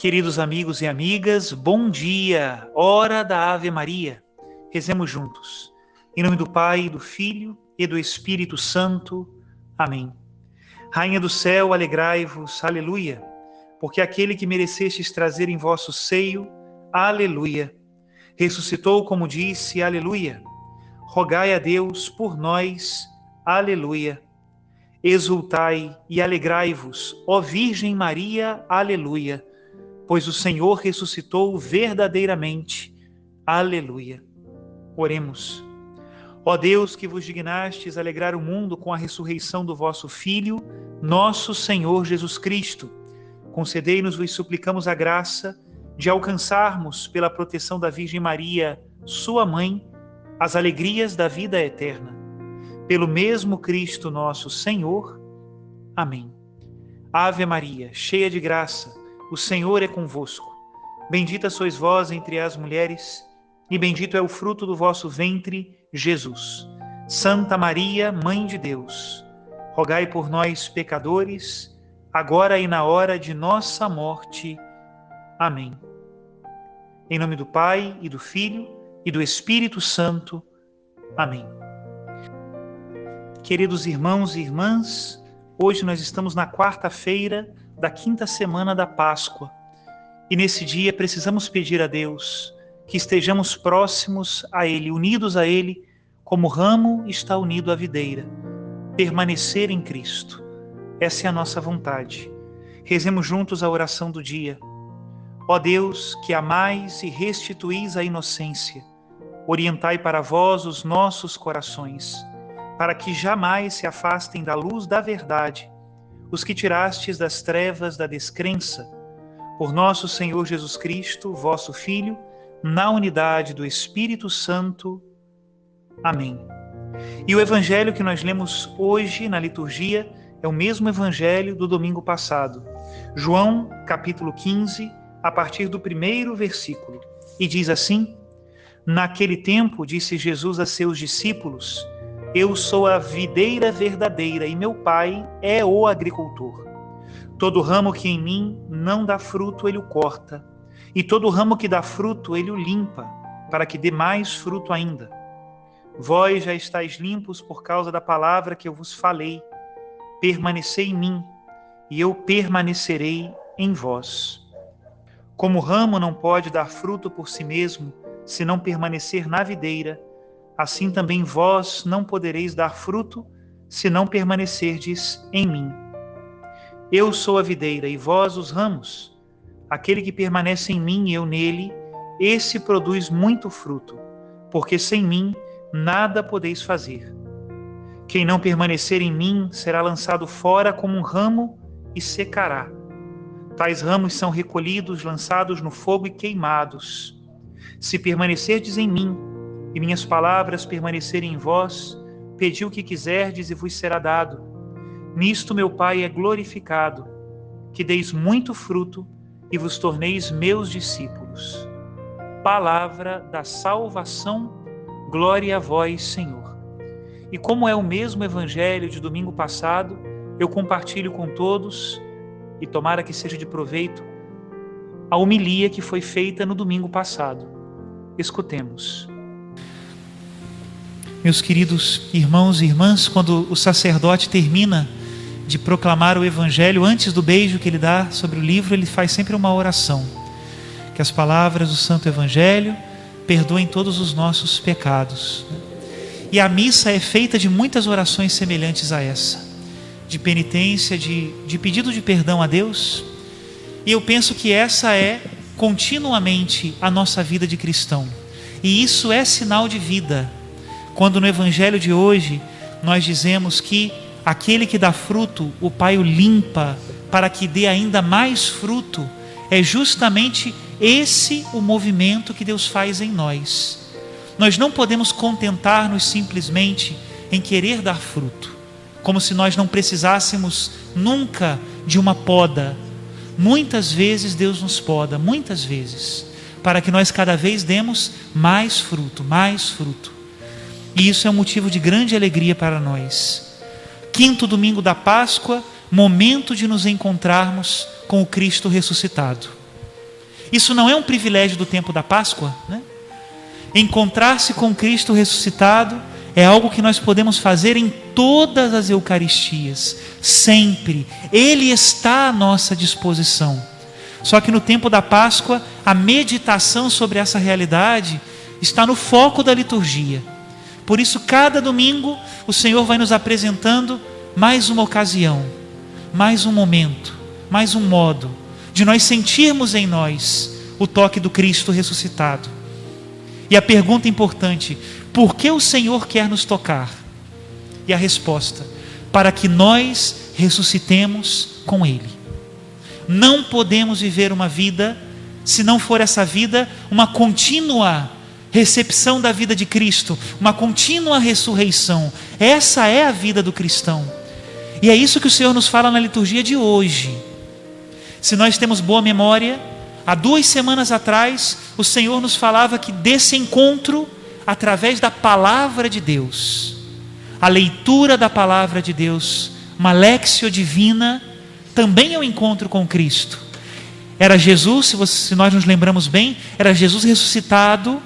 Queridos amigos e amigas, bom dia, hora da Ave Maria. Rezemos juntos. Em nome do Pai, do Filho e do Espírito Santo. Amém. Rainha do céu, alegrai-vos, aleluia, porque aquele que merecestes trazer em vosso seio, aleluia, ressuscitou como disse, aleluia. Rogai a Deus por nós, aleluia. Exultai e alegrai-vos, ó Virgem Maria, aleluia, pois o Senhor ressuscitou verdadeiramente. Aleluia. Oremos. Ó Deus, que vos dignastes alegrar o mundo com a ressurreição do vosso Filho, nosso Senhor Jesus Cristo, concedei-nos, vos suplicamos, a graça de alcançarmos, pela proteção da Virgem Maria, sua mãe, as alegrias da vida eterna. Pelo mesmo Cristo nosso Senhor. Amém. Ave Maria, cheia de graça, o Senhor é convosco. Bendita sois vós entre as mulheres, e bendito é o fruto do vosso ventre, Jesus. Santa Maria, Mãe de Deus, rogai por nós, pecadores, agora e na hora de nossa morte. Amém. Em nome do Pai, e do Filho, e do Espírito Santo. Amém. Queridos irmãos e irmãs, hoje nós estamos na quarta-feira da quinta semana da Páscoa. E nesse dia precisamos pedir a Deus que estejamos próximos a Ele, unidos a Ele, como o ramo está unido à videira. Permanecer em Cristo. Essa é a nossa vontade. Rezemos juntos a oração do dia. Ó Deus, que amais e restituís a inocência, orientai para vós os nossos corações, para que jamais se afastem da luz da verdade os que tirastes das trevas da descrença, por nosso Senhor Jesus Cristo, vosso Filho, na unidade do Espírito Santo. Amém. E o evangelho que nós lemos hoje na liturgia é o mesmo evangelho do domingo passado. João, capítulo 15, a partir do 1º versículo. E diz assim: Naquele tempo disse Jesus a seus discípulos: Eu sou a videira verdadeira e meu Pai é o agricultor. Todo ramo que em mim não dá fruto, ele o corta, e todo ramo que dá fruto, ele o limpa, para que dê mais fruto ainda. Vós já estáis limpos por causa da palavra que eu vos falei. Permanecei em mim, e eu permanecerei em vós. Como o ramo não pode dar fruto por si mesmo, se não permanecer na videira, assim também vós não podereis dar fruto, se não permanecerdes em mim. Eu sou a videira e vós os ramos. Aquele que permanece em mim e eu nele, esse produz muito fruto, porque sem mim nada podeis fazer. Quem não permanecer em mim será lançado fora como um ramo e secará. Tais ramos são recolhidos, lançados no fogo e queimados. Se permanecerdes em mim, e minhas palavras permanecerem em vós, pedi o que quiserdes e vos será dado. Nisto meu Pai é glorificado, que deis muito fruto e vos torneis meus discípulos. Palavra da salvação, glória a vós, Senhor. E como é o mesmo evangelho de domingo passado, eu compartilho com todos, e tomara que seja de proveito, a homilia que foi feita no domingo passado. Escutemos. Meus queridos irmãos e irmãs, quando o sacerdote termina de proclamar o evangelho, antes do beijo que ele dá sobre o livro, ele faz sempre uma oração. Que as palavras do santo evangelho perdoem todos os nossos pecados. E a missa é feita de muitas orações semelhantes a essa, de penitência, de pedido de perdão a Deus. E eu penso que essa é continuamente a nossa vida de cristão. E isso é sinal de vida. Quando no evangelho de hoje nós dizemos que aquele que dá fruto, o Pai o limpa para que dê ainda mais fruto, é justamente esse o movimento que Deus faz em nós. Nós não podemos contentar-nos simplesmente em querer dar fruto, como se nós não precisássemos nunca de uma poda. Muitas vezes Deus nos poda, muitas vezes, para que nós cada vez demos mais fruto, mais fruto. E isso é um motivo de grande alegria para nós. Quinto domingo da Páscoa, momento de nos encontrarmos com o Cristo ressuscitado. Isso não é um privilégio do tempo da Páscoa, né? Encontrar-se com Cristo ressuscitado é algo que nós podemos fazer em todas as Eucaristias, sempre. Ele está à nossa disposição. Só que no tempo da Páscoa, a meditação sobre essa realidade está no foco da liturgia. Por isso, cada domingo, o Senhor vai nos apresentando mais uma ocasião, mais um momento, mais um modo de nós sentirmos em nós o toque do Cristo ressuscitado. E a pergunta importante: por que o Senhor quer nos tocar? E a resposta: para que nós ressuscitemos com Ele. Não podemos viver uma vida, se não for essa vida, uma contínua recepção da vida de Cristo, uma contínua ressurreição. Essa é a vida do cristão. E é isso que o Senhor nos fala na liturgia de hoje. Se nós temos boa memória, há 2 semanas atrás, o Senhor nos falava que desse encontro, através da palavra de Deus, a leitura da palavra de Deus, uma léxio divina, também é um encontro com Cristo. Era Jesus, se nós nos lembramos bem, era Jesus ressuscitado,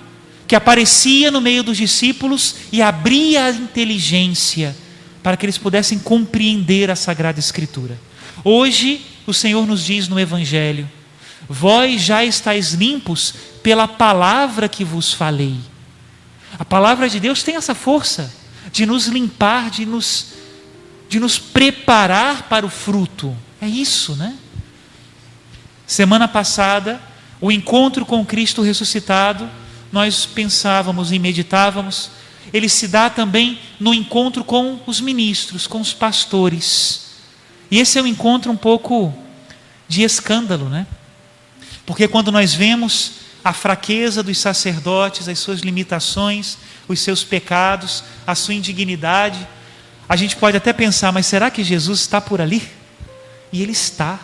que aparecia no meio dos discípulos e abria a inteligência para que eles pudessem compreender a Sagrada Escritura. Hoje, o Senhor nos diz no Evangelho: vós já estáis limpos pela palavra que vos falei. A palavra de Deus tem essa força de nos limpar, de nos preparar para o fruto. É isso, né? Semana passada, o encontro com Cristo ressuscitado, nós pensávamos e meditávamos, ele se dá também no encontro com os ministros, com os pastores. E esse é um encontro um pouco de escândalo, né? Porque quando nós vemos a fraqueza dos sacerdotes, as suas limitações, os seus pecados, a sua indignidade, a gente pode até pensar: mas será que Jesus está por ali? E Ele está.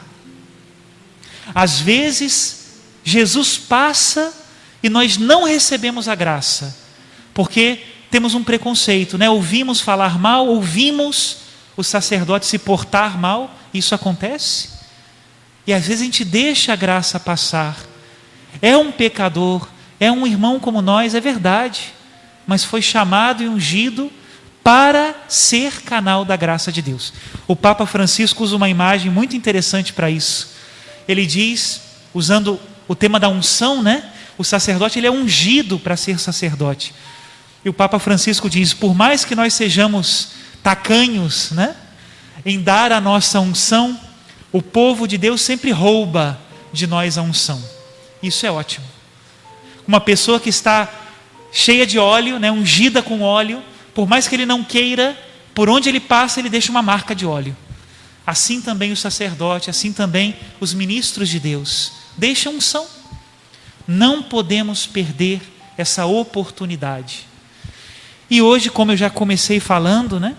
Às vezes, Jesus passa e nós não recebemos a graça, porque temos um preconceito, né? Ouvimos falar mal, ouvimos o sacerdote se portar mal, isso acontece, e às vezes a gente deixa a graça passar. É um pecador, é um irmão como nós, é verdade, mas foi chamado e ungido para ser canal da graça de Deus. O Papa Francisco usa uma imagem muito interessante para isso. Ele diz, usando o tema da unção, né? O sacerdote, ele é ungido para ser sacerdote. E o Papa Francisco diz: por mais que nós sejamos tacanhos, né, em dar a nossa unção, o povo de Deus sempre rouba de nós a unção. Isso é ótimo. Uma pessoa que está cheia de óleo, né, ungida com óleo, por mais que ele não queira, por onde ele passa, ele deixa uma marca de óleo. Assim também o sacerdote, assim também os ministros de Deus deixam unção. Não podemos perder essa oportunidade. E hoje, como eu já comecei falando, né,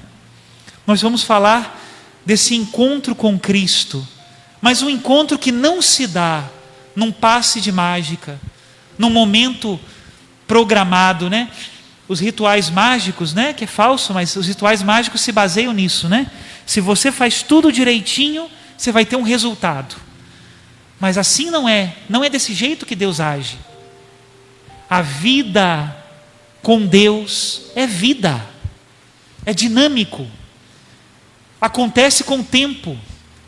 nós vamos falar desse encontro com Cristo, mas um encontro que não se dá num passe de mágica, num momento programado, né? Os rituais mágicos, né, que é falso, mas os rituais mágicos se baseiam nisso, né? Se você faz tudo direitinho, você vai ter um resultado. Mas assim não é desse jeito que Deus age. A vida com Deus é vida, é dinâmico, acontece com o tempo,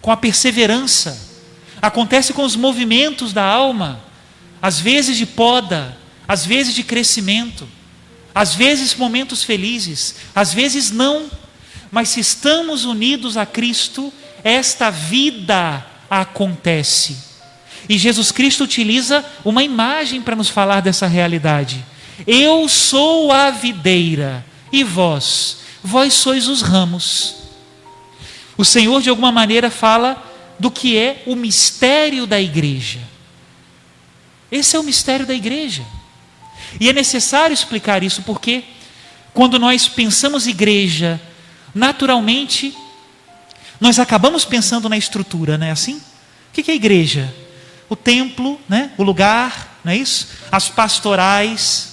com a perseverança, acontece com os movimentos da alma, às vezes de poda, às vezes de crescimento, às vezes momentos felizes, às vezes não, mas se estamos unidos a Cristo, esta vida acontece. E Jesus Cristo utiliza uma imagem para nos falar dessa realidade. Eu sou a videira e vós sois os ramos. O Senhor de alguma maneira fala do que é o mistério da igreja. Esse é o mistério da igreja. E é necessário explicar isso, porque quando nós pensamos igreja, naturalmente nós acabamos pensando na estrutura, não é assim? O que é igreja? O templo, né? O lugar, não é isso? As pastorais.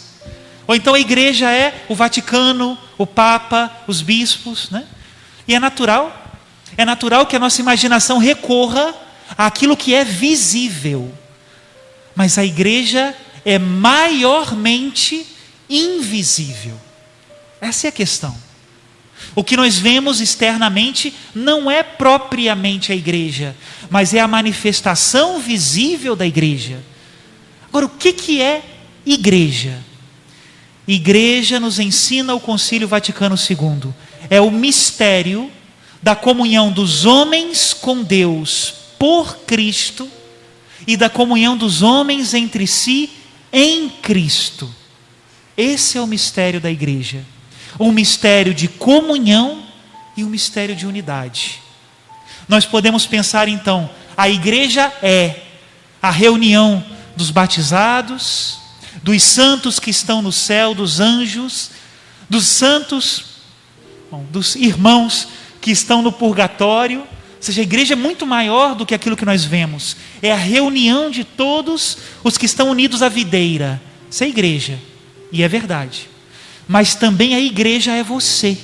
Ou então a igreja é o Vaticano, o Papa, os bispos, né? E é natural que a nossa imaginação recorra àquilo que é visível, mas a igreja é maiormente invisível. Essa é a questão. O que nós vemos externamente não é propriamente a igreja, mas é a manifestação visível da igreja. Agora, o que é igreja? Igreja, nos ensina o Concílio Vaticano II, é o mistério da comunhão dos homens com Deus por Cristo e da comunhão dos homens entre si em Cristo. Esse é o mistério da igreja. Um mistério de comunhão e um mistério de unidade. Nós podemos pensar então, a igreja é a reunião dos batizados, dos santos que estão no céu, dos anjos, dos santos, dos irmãos que estão no purgatório. Ou seja, a igreja é muito maior do que aquilo que nós vemos. É a reunião de todos os que estão unidos à videira. Isso é igreja, e é verdade. Mas também a igreja é você,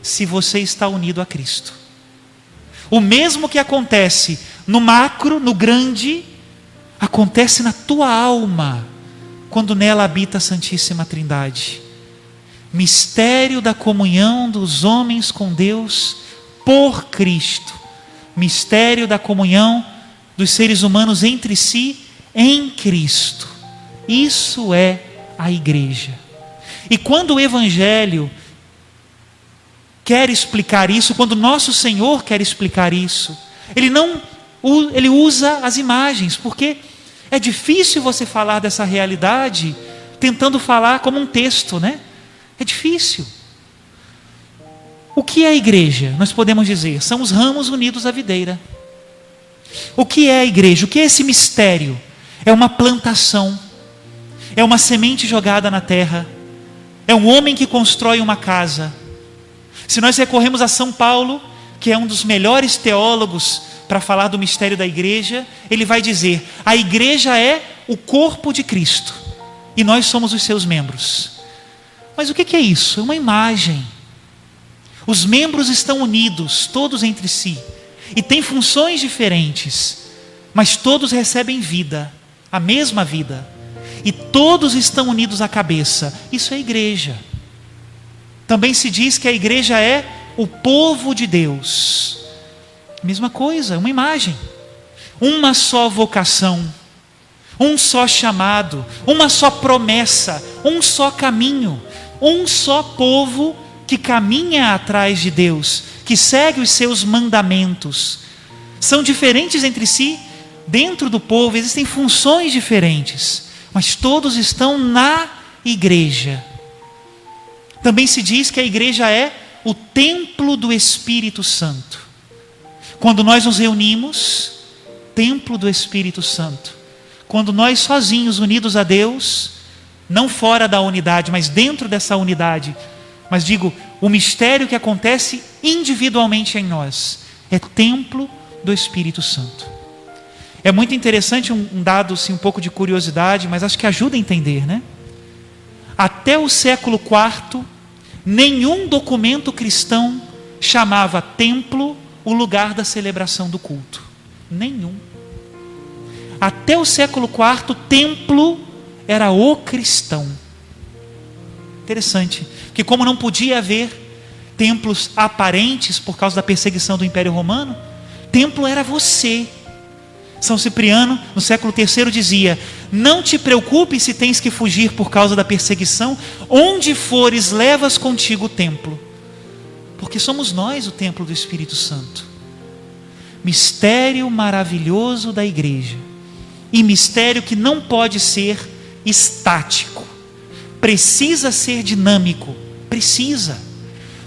se você está unido a Cristo. O mesmo que acontece no macro, no grande, acontece na tua alma, quando nela habita a Santíssima Trindade. Mistério da comunhão dos homens com Deus por Cristo. Mistério da comunhão dos seres humanos entre si em Cristo. Isso é a igreja. E quando o Evangelho quer explicar isso, quando nosso Senhor quer explicar isso, ele usa as imagens, porque é difícil você falar dessa realidade tentando falar como um texto, né? É difícil. O que é a igreja? Nós podemos dizer, são os ramos unidos à videira. O que é a igreja? O que é esse mistério? É uma plantação, é uma semente jogada na terra, é um homem que constrói uma casa. Se nós recorremos a São Paulo, que é um dos melhores teólogos para falar do mistério da igreja, ele vai dizer, a igreja é o corpo de Cristo, e nós somos os seus membros. Mas o que é isso? É uma imagem. Os membros estão unidos, todos entre si, e têm funções diferentes, mas todos recebem vida, a mesma vida, e todos estão unidos à cabeça. Isso é igreja. Também se diz que a igreja é o povo de Deus. Mesma coisa, uma imagem. Uma só vocação, um só chamado, uma só promessa, um só caminho, um só povo que caminha atrás de Deus, que segue os seus mandamentos. São diferentes entre si, dentro do povo existem funções diferentes, mas todos estão na igreja. Também se diz que a igreja é o templo do Espírito Santo. Quando nós nos reunimos, templo do Espírito Santo. Quando nós sozinhos, unidos a Deus, não fora da unidade, mas dentro dessa unidade, mas digo, o mistério que acontece individualmente em nós, é templo do Espírito Santo. É muito interessante um dado, assim, um pouco de curiosidade, mas acho que ajuda a entender, né? Até o século IV, nenhum documento cristão chamava templo o lugar da celebração do culto. Nenhum. Até o século IV, templo era o cristão. Interessante, porque como não podia haver templos aparentes por causa da perseguição do Império Romano, templo era você. São Cipriano, no século III, dizia, não te preocupes se tens que fugir por causa da perseguição, onde fores, levas contigo o templo. Porque somos nós o templo do Espírito Santo. Mistério maravilhoso da igreja. E mistério que não pode ser estático. Precisa ser dinâmico. Precisa.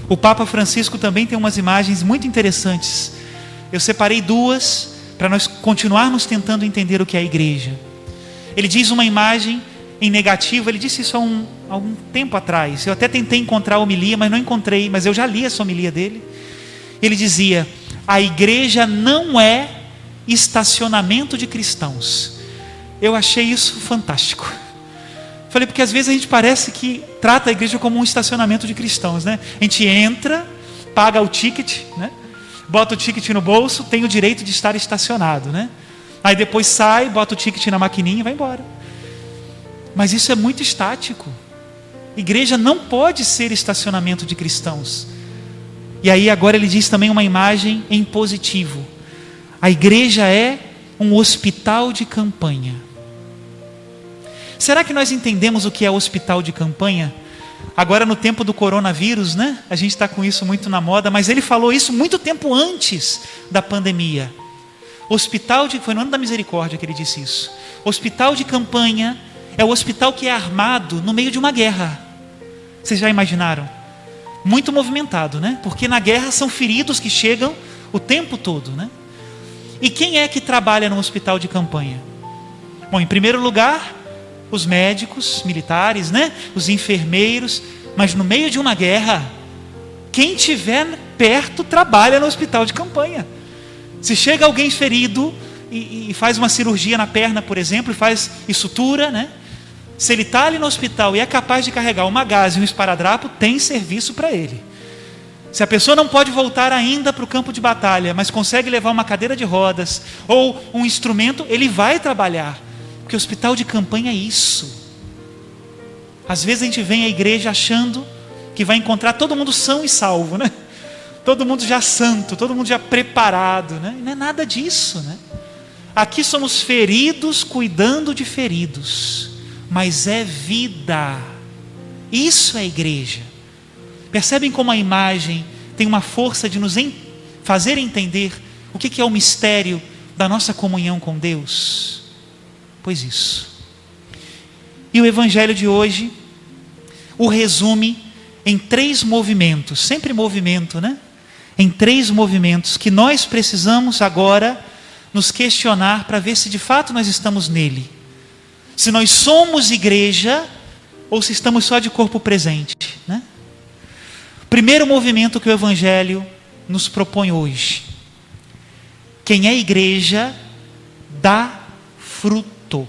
O Papa Francisco também tem umas imagens muito interessantes. Eu separei duas para nós continuarmos tentando entender o que é a igreja. Ele diz uma imagem em negativo, ele disse isso há algum tempo atrás. Eu até tentei encontrar a homilia, mas não encontrei, mas eu já li essa homilia dele. Ele dizia, a igreja não é estacionamento de cristãos. Eu achei isso fantástico. Falei, porque às vezes a gente parece que trata a igreja como um estacionamento de cristãos, né? A gente entra, paga o ticket, né? Bota o ticket no bolso, tem o direito de estar estacionado, né? Aí depois sai, bota o ticket na maquininha e vai embora. Mas isso é muito estático. Igreja não pode ser estacionamento de cristãos. E aí agora ele diz também uma imagem em positivo. A igreja é um hospital de campanha. Será que nós entendemos o que é hospital de campanha? Agora no tempo do coronavírus, né? A gente está com isso muito na moda, mas ele falou isso muito tempo antes da pandemia. Foi no ano da misericórdia que ele disse isso. Hospital de campanha é o hospital que é armado no meio de uma guerra. Vocês já imaginaram? Muito movimentado, né? Porque na guerra são feridos que chegam o tempo todo, né? E quem é que trabalha no hospital de campanha? Bom, em primeiro lugar, os médicos, militares, né? Os enfermeiros. Mas no meio de uma guerra, quem tiver perto trabalha no hospital de campanha. Se chega alguém ferido e faz uma cirurgia na perna, por exemplo, e sutura, né? Se ele está ali no hospital e é capaz de carregar uma gaze e um esparadrapo, tem serviço para ele. Se a pessoa não pode voltar ainda para o campo de batalha, mas consegue levar uma cadeira de rodas ou um instrumento, ele vai trabalhar. Porque o hospital de campanha é isso. Às vezes a gente vem à igreja achando que vai encontrar todo mundo são e salvo, né? Todo mundo já santo, todo mundo já preparado, né? Não é nada disso, né? Aqui somos feridos cuidando de feridos, mas é vida. Isso é igreja. Percebem como a imagem tem uma força de nos fazer entender o que é o mistério da nossa comunhão com Deus? Pois isso. E o evangelho de hoje o resume em 3 movimentos, sempre movimento, né? Em 3 movimentos que nós precisamos agora nos questionar para ver se de fato nós estamos nele. Se nós somos igreja ou se estamos só de corpo presente, né? Primeiro movimento que o evangelho nos propõe hoje. Quem é igreja dá fruto. Ou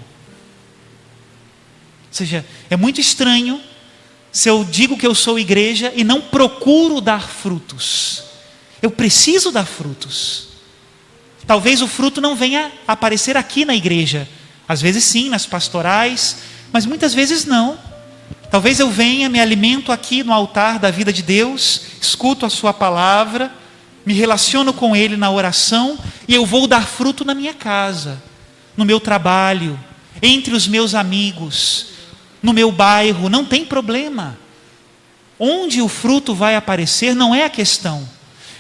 seja, é muito estranho se eu digo que eu sou igreja e não procuro dar frutos. Eu preciso dar frutos. Talvez o fruto não venha aparecer aqui na igreja. Às vezes sim, nas pastorais, mas muitas vezes não. Talvez eu venha, me alimento aqui no altar da vida de Deus, escuto a sua palavra, me relaciono com Ele na oração e eu vou dar fruto na minha casa, no meu trabalho, entre os meus amigos, no meu bairro, não tem problema. Onde o fruto vai aparecer não é a questão,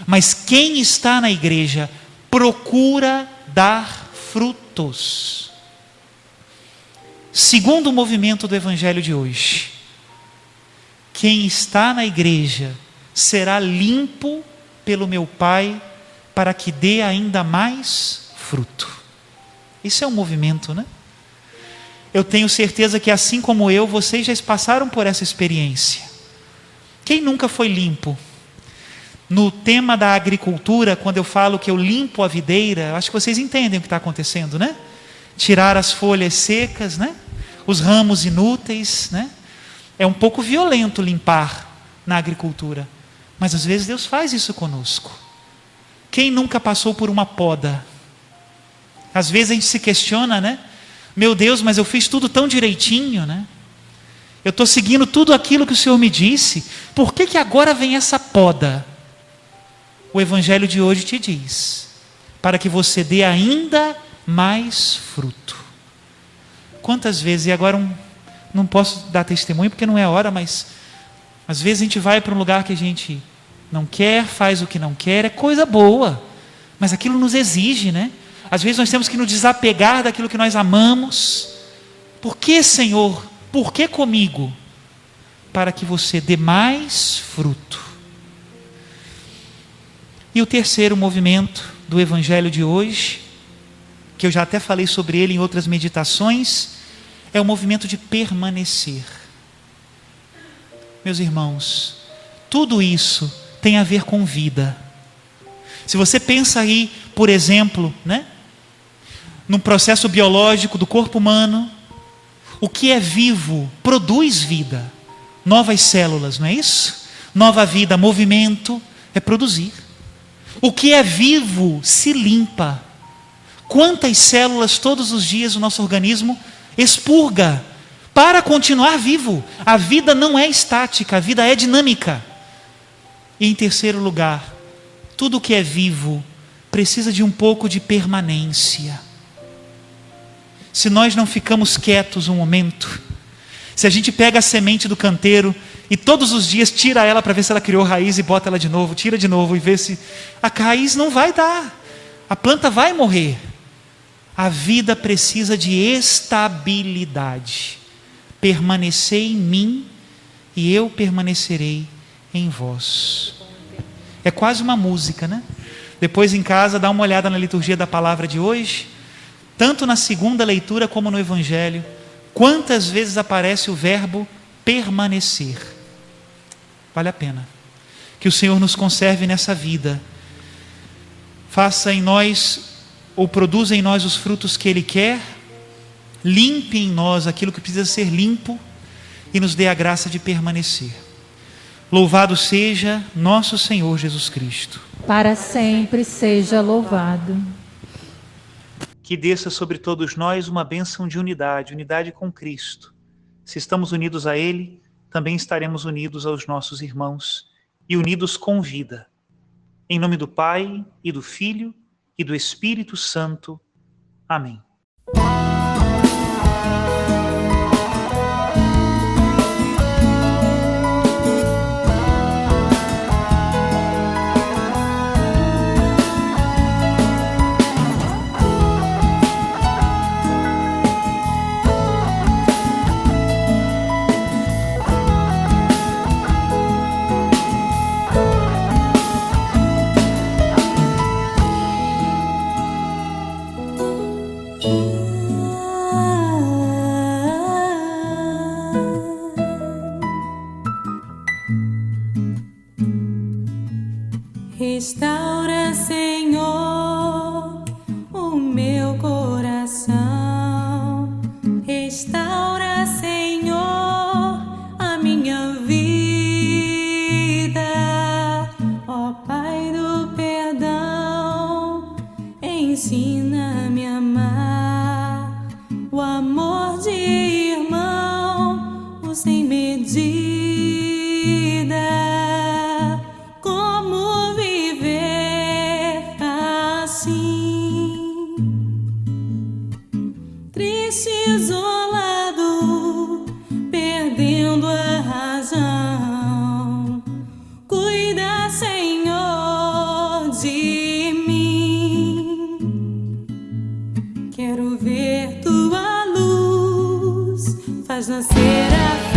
mas quem está na igreja procura dar frutos. Segundo movimento do evangelho de hoje, quem está na igreja será limpo pelo meu Pai para que dê ainda mais fruto. Isso é um movimento, né? Eu tenho certeza que assim como eu, vocês já passaram por essa experiência. Quem nunca foi limpo? No tema da agricultura, quando eu falo que eu limpo a videira, acho que vocês entendem o que está acontecendo, né? Tirar as folhas secas, né? Os ramos inúteis, né? É um pouco violento limpar na agricultura, mas às vezes Deus faz isso conosco. Quem nunca passou por uma poda? Às vezes a gente se questiona, né? Meu Deus, mas eu fiz tudo tão direitinho, né? Eu estou seguindo tudo aquilo que o Senhor me disse. Por que agora vem essa poda? O evangelho de hoje te diz, para que você dê ainda mais fruto. Quantas vezes, e agora não posso dar testemunho porque não é a hora, mas às vezes a gente vai para um lugar que a gente não quer, faz o que não quer, é coisa boa, mas aquilo nos exige, né? Às vezes nós temos que nos desapegar daquilo que nós amamos. Por que, Senhor? Por que comigo? Para que você dê mais fruto. E o terceiro movimento do evangelho de hoje, que eu já até falei sobre ele em outras meditações, é o movimento de permanecer. Meus irmãos, tudo isso tem a ver com vida. Se você pensa aí, por exemplo, né, num processo biológico do corpo humano, o que é vivo produz vida, novas células, não é isso? Nova vida, movimento, é produzir. O que é vivo se limpa. Quantas células todos os dias o nosso organismo expurga para continuar vivo? A vida não é estática, a vida é dinâmica. E em terceiro lugar, tudo que é vivo precisa de um pouco de permanência. Se nós não ficamos quietos um momento, se a gente pega a semente do canteiro e todos os dias tira ela para ver se ela criou raiz e bota ela de novo, tira de novo e vê se a raiz não vai dar, a planta vai morrer. A vida precisa de estabilidade. Permanecei em mim e eu permanecerei em vós. É quase uma música, né? Depois em casa dá uma olhada na liturgia da palavra de hoje, tanto na segunda leitura como no Evangelho, quantas vezes aparece o verbo permanecer. Vale a pena. Que o Senhor nos conserve nessa vida. Faça em nós, ou produza em nós os frutos que Ele quer, limpe em nós aquilo que precisa ser limpo e nos dê a graça de permanecer. Louvado seja nosso Senhor Jesus Cristo. Para sempre seja louvado. Que desça sobre todos nós uma bênção de unidade, unidade com Cristo. Se estamos unidos a Ele, também estaremos unidos aos nossos irmãos e unidos com vida. Em nome do Pai, e do Filho, e do Espírito Santo. Amém. Restaura, Senhor, o meu coração. Restaura, Senhor, a minha vida. Ó Pai do perdão, ensina-me a amar o amor de irmão, o sem medida. Triste, isolado, perdendo a razão. Cuida, Senhor, de mim. Quero ver tua luz, faz nascer a fé.